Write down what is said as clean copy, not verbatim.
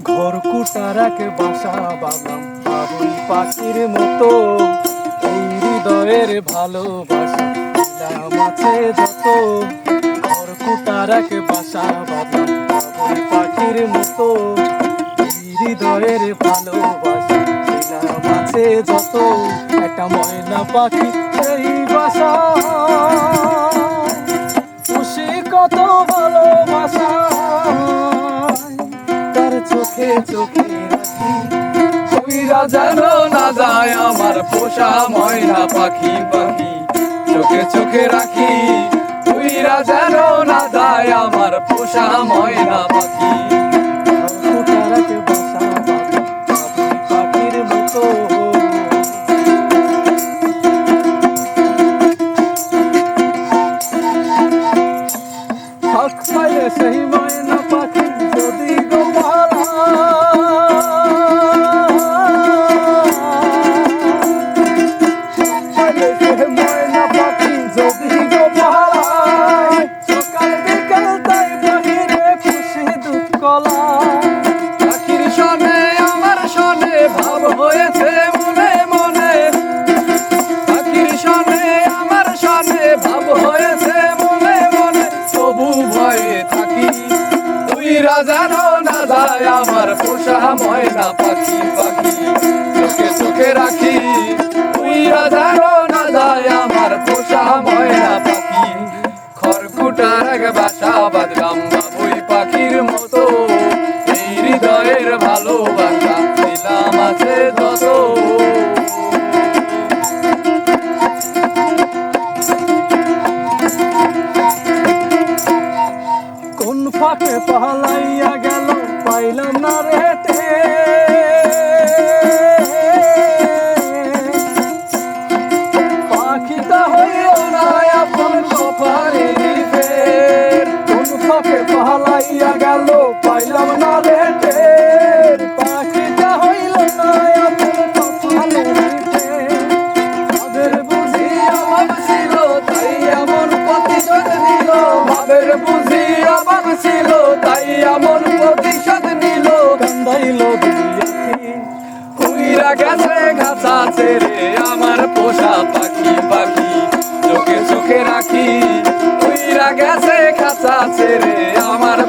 ঘর কুটার এক বাসা বাগাম বাবুই পাখির মতো এই হৃদয়ের ভালোবাসা দিলাম আছে যত। ঘর কুটার এক বাসা বাগাম বাবুই পাখির মতো এই হৃদয়ের ভালোবাসা দিলাম আছে যত। একটা ময়না পাখি এই বাসা খুশি কত ভালোবাসা চোখে চোখে রাখি কইরা যেন না যায় আমার পোষা ময়না পাখি পাখি চোখে চোখে রাখি কইরা যেন না যায় আমার পোষা ময়না পাখি। কুটারাকে বাসা বাবুই পাখির মতো হক পাইলে সেই ময়না পাখি যদি গো ময়না পাখি যদি গো সকাল বিকাল তাই বাহিরে খুশি দুধ কলা। পাখির সনে আমার সনে ভাব হয়েছে মনে মনে পাখির সনে আমার সনে ভাব হয়েছে মনে মনে তবু ভয়ে থাকি উইরা যেন না যায় আমার পোষা ময়না পাখি পাখি চোখে চোখে রাখি উইরা যেন না যায় আমার পোষা ময়না পাখি। খড়কুটার এক বাসা বাঁধলাম বাবুই পাখির মতো এই হৃদয়ের ভালোবাসা দিলাম আছে যত। কোন ফাঁকে পালাইয়া গেল পাইলাম না রেটে পাখিটা হইল না আপন কপালেরই ফের। কোন ফাঁকে পালাইয়া গেল পাইলাম না রেটে পাখিটা হইল না আপন কপালেরই ফের। তাদের বুঝি অভাব ছিল তাই এমন প্রতিশোধ নিল ভাবের বুঝি অভাব ছিল তাই এমন প্রতিশোধ নিল কান্দাইল দুই উইরা গেছে ঘাসা ছেড়ে আমার পোষা পাখি পাখি চোখে চোখে রাখি উইরা গেছে খাঁচা ছেড়ে আমার